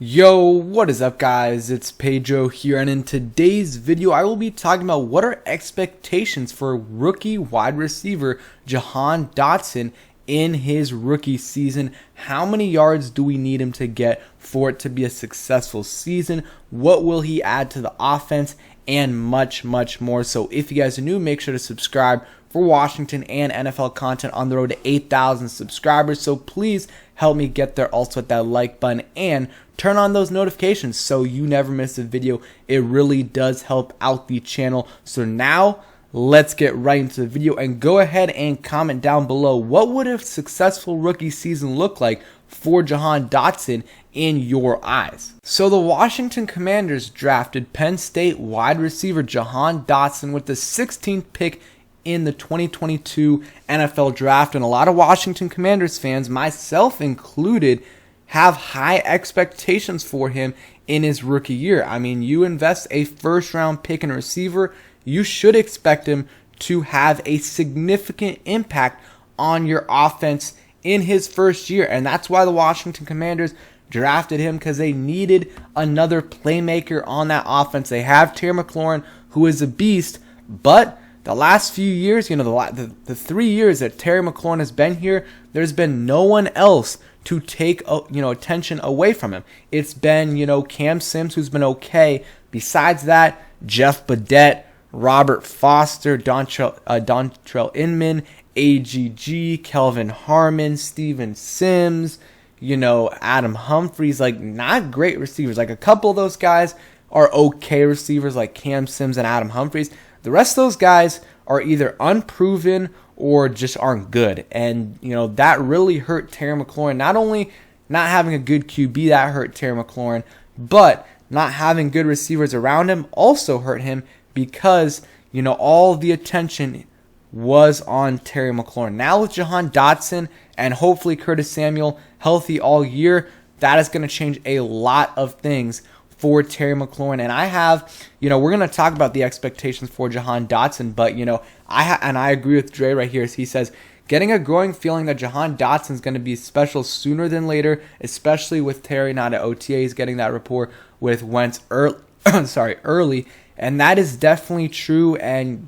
Yo, what is up guys? It's Pedro here, and in today's video I will be talking about what are expectations for rookie wide receiver Jahan Dotson in his rookie season. How many yards do we need him to get for it to be a successful season? What will he add to the offense? And much more. So if you guys are new, make sure to subscribe for Washington and NFL content on the road to 8,000 subscribers. So please help me get there. Also hit that like button and turn on those notifications so you never miss a video. It really does help out the channel. So now let's get right into the video, and go ahead and comment down below, what would a successful rookie season look like for Jahan Dotson in your eyes? So the Washington Commanders drafted Penn State wide receiver Jahan Dotson with the 16th pick in the 2022 NFL Draft, and a lot of Washington Commanders fans, myself included, have high expectations for him in his rookie year. I mean, you invest a first-round pick in a receiver, you should expect him to have a significant impact on your offense in his first year, and that's why the Washington Commanders drafted him, because they needed another playmaker on that offense. They have Terry McLaurin, who is a beast, but the last few years, the 3 years that Terry McLaurin has been here, there's been no one else to take attention away from him. It's been Cam Sims, who's been okay. Besides that, Jeff Badette, Robert Foster, Dontrell Inman, AGG, Kelvin Harmon, Steven Sims, Adam Humphries, not great receivers. A couple of those guys are okay receivers, like Cam Sims and Adam Humphries. The rest of those guys are either unproven or just aren't good. And, that really hurt Terry McLaurin. Not only not having a good QB, that hurt Terry McLaurin, but not having good receivers around him also hurt him, because, all the attention was on Terry McLaurin. Now with Jahan Dotson and hopefully Curtis Samuel healthy all year, that is going to change a lot of things for Terry McLaurin. And I have, we're going to talk about the expectations for Jahan Dotson, but, I agree with Dre right here as he says, getting a growing feeling that Jahan Dotson is going to be special sooner than later, especially with Terry not at OTAs, getting that rapport with Wentz early. And that is definitely true. And,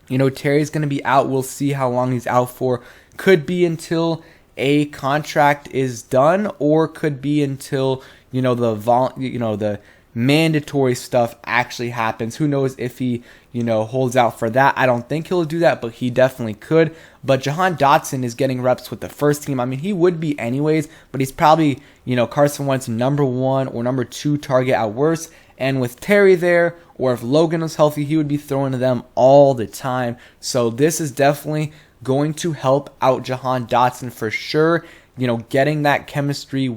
Terry's going to be out. We'll see how long he's out for. Could be until a contract is done, or could be until, the mandatory stuff actually happens. Who knows if he, holds out for that. I don't think he'll do that, but he definitely could. But Jahan Dotson is getting reps with the first team. I mean, he would be anyways, but he's probably, Carson Wentz's number 1 or number 2 target at worst. And with Terry there, or if Logan was healthy, he would be throwing to them all the time. So this is definitely going to help out Jahan Dotson for sure. Developing that chemistry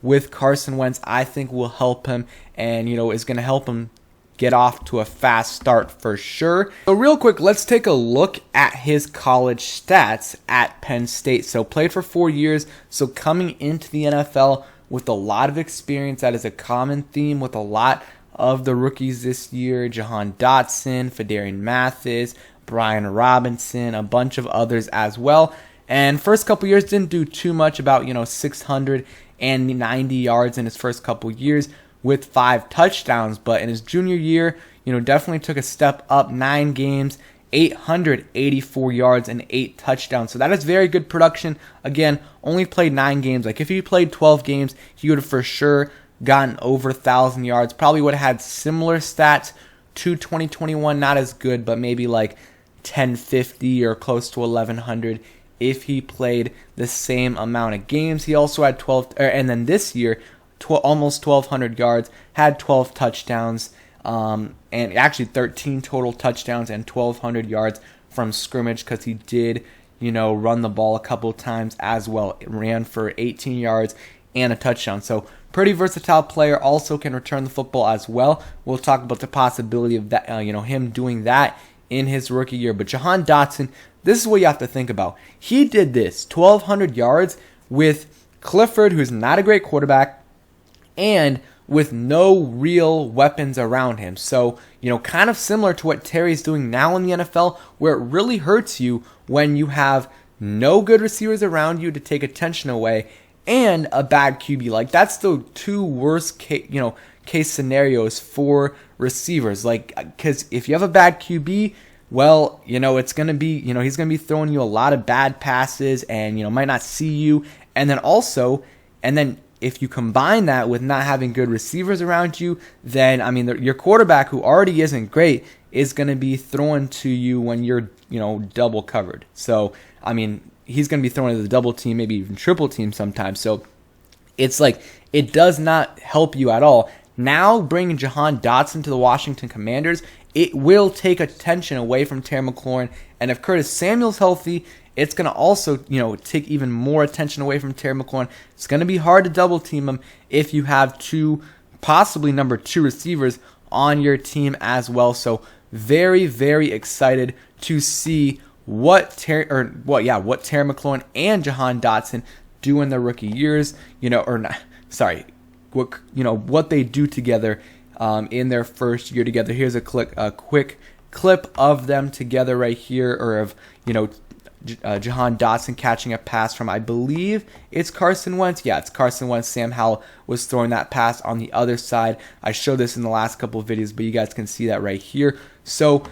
with Carson Wentz, I think will help him, and is going to help him get off to a fast start for sure. So real quick, let's take a look at his college stats at Penn State. So played for 4 years, so coming into the NFL with a lot of experience. That is a common theme with a lot of the rookies this year. Jahan Dotson, Fedarian Mathis, Brian Robinson, a bunch of others as well. And first couple years didn't do too much, about 690 yards in his first couple years with 5 touchdowns. But in his junior year, definitely took a step up. 9 games, 884 yards and 8 touchdowns. So that is very good production. Again, only played 9 games. If he played 12 games, he would have for sure gotten over 1,000 yards. Probably would have had similar stats to 2021. Not as good, but maybe 1050 or close to 1100 if he played the same amount of games. He also had 12, and then this year, almost 1,200 yards, had 12 touchdowns, and actually 13 total touchdowns and 1,200 yards from scrimmage, because he did, run the ball a couple times as well. It ran for 18 yards and a touchdown. So pretty versatile player, also can return the football as well. We'll talk about the possibility of that, him doing that in his rookie year. But Jahan Dotson, this is what you have to think about. He did this 1,200 yards with Clifford, who's not a great quarterback, and with no real weapons around him. So, kind of similar to what Terry's doing now in the NFL, where it really hurts you when you have no good receivers around you to take attention away, and a bad QB. Like, that's the two worst case scenarios for receivers. Like, because if you have a bad QB, well, it's going to be, he's going to be throwing you a lot of bad passes and, might not see you. And then if you combine that with not having good receivers around you, then, your quarterback, who already isn't great, is going to be throwing to you when you're, double covered. So, he's going to be throwing to the double team, maybe even triple team sometimes. So it's like, it does not help you at all. Now, bringing Jahan Dotson to the Washington Commanders, it will take attention away from Terry McLaurin. And if Curtis Samuel's healthy, it's going to also, take even more attention away from Terry McLaurin. It's going to be hard to double team him if you have two, possibly number 2 receivers on your team as well. So very, very excited to see what Terry McLaurin and Jahan Dotson do in their rookie years, what they do together in their first year together. Here's a quick clip of them together right here, or of Jahan Dotson catching a pass from, I believe it's Carson Wentz. Yeah, it's Carson Wentz. Sam Howell was throwing that pass on the other side. I showed this in the last couple of videos, but you guys can see that right here. So,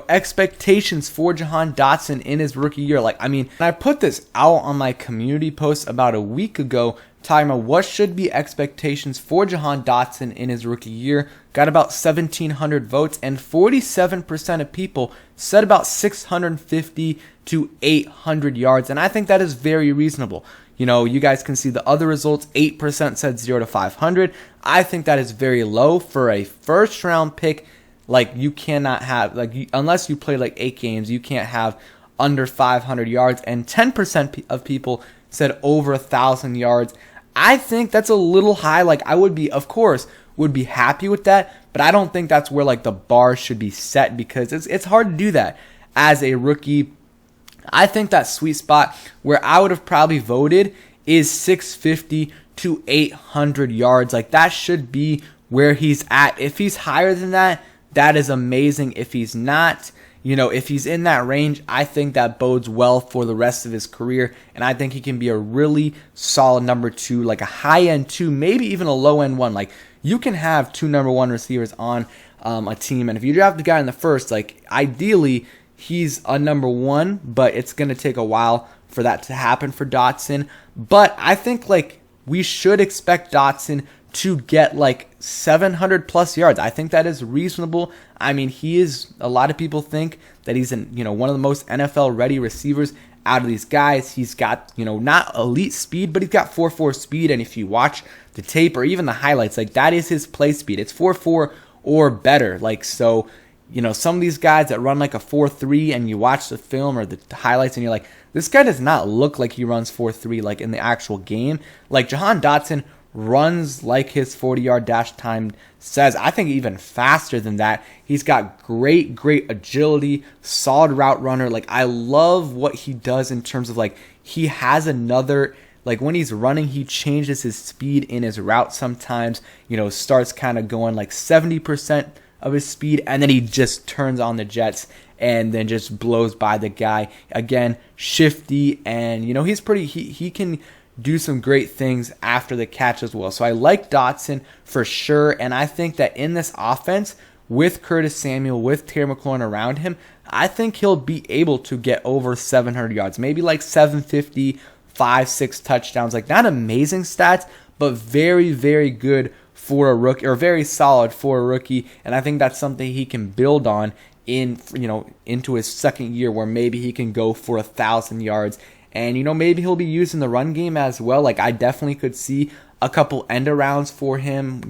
expectations for Jahan Dotson in his rookie year. I put this out on my community post about a week ago, talking about what should be expectations for Jahan Dotson in his rookie year. Got about 1,700 votes, and 47% of people said about 650 to 800 yards, and I think that is very reasonable. You guys can see the other results. 8% said 0 to 500. I think that is very low for a first-round pick. You cannot have, unless you play 8 games, you can't have under 500 yards, and 10% of people said over 1,000 yards. I think that's a little high. I would be happy with that, but I don't think that's where the bar should be set, because it's hard to do that as a rookie. I think that sweet spot where I would have probably voted is 650 to 800 yards. That should be where he's at. If he's higher than that, that is amazing. If he's not, if he's in that range, I think that bodes well for the rest of his career. And I think he can be a really solid number 2, a high-end 2, maybe even a low-end 1. You can have 2 number 1 receivers on a team. And if you draft the guy in the first, ideally, he's a number 1, but it's going to take a while for that to happen for Dotson. But I think, we should expect Dotson to get 700 plus yards. I think that is reasonable. He is, a lot of people think that he's one of the most NFL ready receivers out of these guys. He's got, not elite speed, but he's got 4.4 speed. And if you watch the tape or even the highlights, that is his play speed. It's 4.4 or better. So, some of these guys that run a 4.3, and you watch the film or the highlights and you're like, this guy does not look like he runs 4.3 in the actual game. Jahan Dotson runs like his 40-yard dash time says. I think even faster than that. He's got great agility, solid route runner. I love what he does in terms of he has another, when he's running, he changes his speed in his route sometimes, starts kind of going 70% of his speed, and then he just turns on the jets and then just blows by the guy. Again, shifty, and he's pretty, he can do some great things after the catch as well. So I like Dotson for sure, and I think that in this offense, with Curtis Samuel, with Terry McLaurin around him, I think he'll be able to get over 700 yards, maybe 750, 5-6 touchdowns. Not amazing stats, but very, very good for a rookie, or very solid for a rookie, and I think that's something he can build on into his second year, where maybe he can go for 1,000 yards. And, maybe he'll be used in the run game as well. I definitely could see a couple end arounds for him,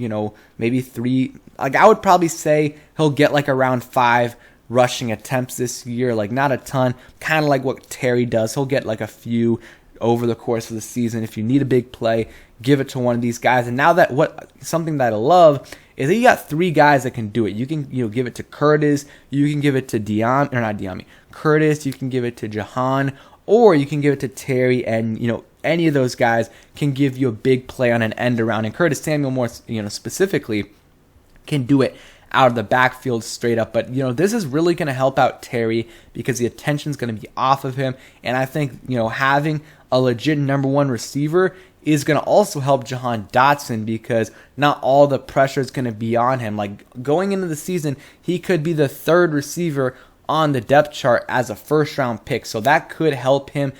maybe 3. I would probably say he'll get around 5 rushing attempts this year. Not a ton, kind of what Terry does. He'll get a few over the course of the season. If you need a big play, give it to one of these guys. And now that something that I love is that you got 3 guys that can do it. You can give it to Curtis, you can give it to Curtis, you can give it to Jahan, or you can give it to Terry, and any of those guys can give you a big play on an end around. And Curtis Samuel, more specifically, can do it out of the backfield straight up. But this is really going to help out Terry, because the attention's going to be off of him. And I think having a legit number 1 receiver is going to also help Jahan Dotson because not all the pressure is going to be on him. Like going into the season, he could be the third receiver on the depth chart as a first-round pick, so that could help him,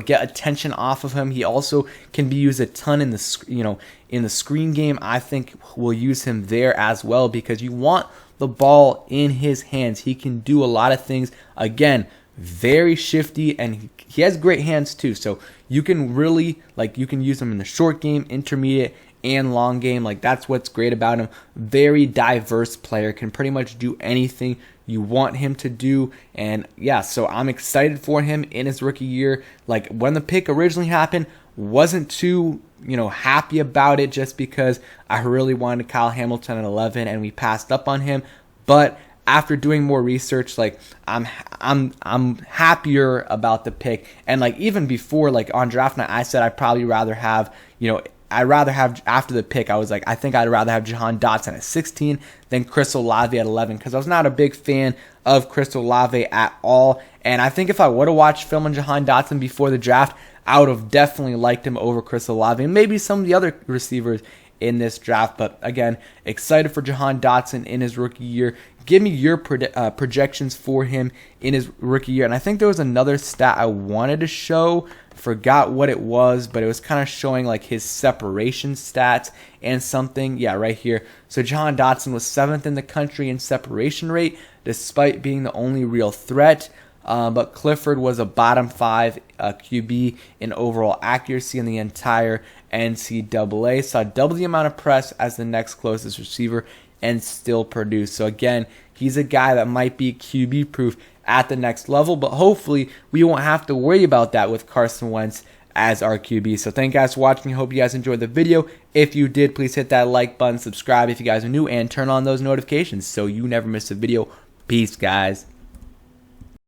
get attention off of him. He also can be used a ton in the, in the screen game. I think we'll use him there as well because you want the ball in his hands. He can do a lot of things. Again, very shifty, and he has great hands too. So you can really, you can use him in the short game, intermediate, and long game. That's what's great about him. Very diverse player, can pretty much do anything you want him to do. And yeah, so I'm excited for him in his rookie year. When the pick originally happened, wasn't too happy about it just because I really wanted Kyle Hamilton at 11 and we passed up on him. But after doing more research, I'm happier about the pick. And even before, on draft night, I said I'd probably rather have, after the pick, I was I think I'd rather have Jahan Dotson at 16 than Chris Olave at 11 because I was not a big fan of Chris Olave at all. And I think if I would have watched film on Jahan Dotson before the draft, I would have definitely liked him over Chris Olave and maybe some of the other receivers in this draft. But again, excited for Jahan Dotson in his rookie year. Give me your projections for him in his rookie year. And I think there was another stat I wanted to show. Forgot what it was, but it was kind of showing his separation stats and something. Yeah, right here. So Jahan Dotson was 7th in the country in separation rate, despite being the only real threat. But Clifford was a bottom 5 QB in overall accuracy in the entire NCAA. Saw double the amount of press as the next closest receiver and still produced. So again, he's a guy that might be QB proof at the next level, but hopefully we won't have to worry about that with Carson Wentz as our QB. So thank you guys for watching. I hope you guys enjoyed the video. If you did, please hit that like button, subscribe if you guys are new, and turn on those notifications so you never miss a video. Peace, guys.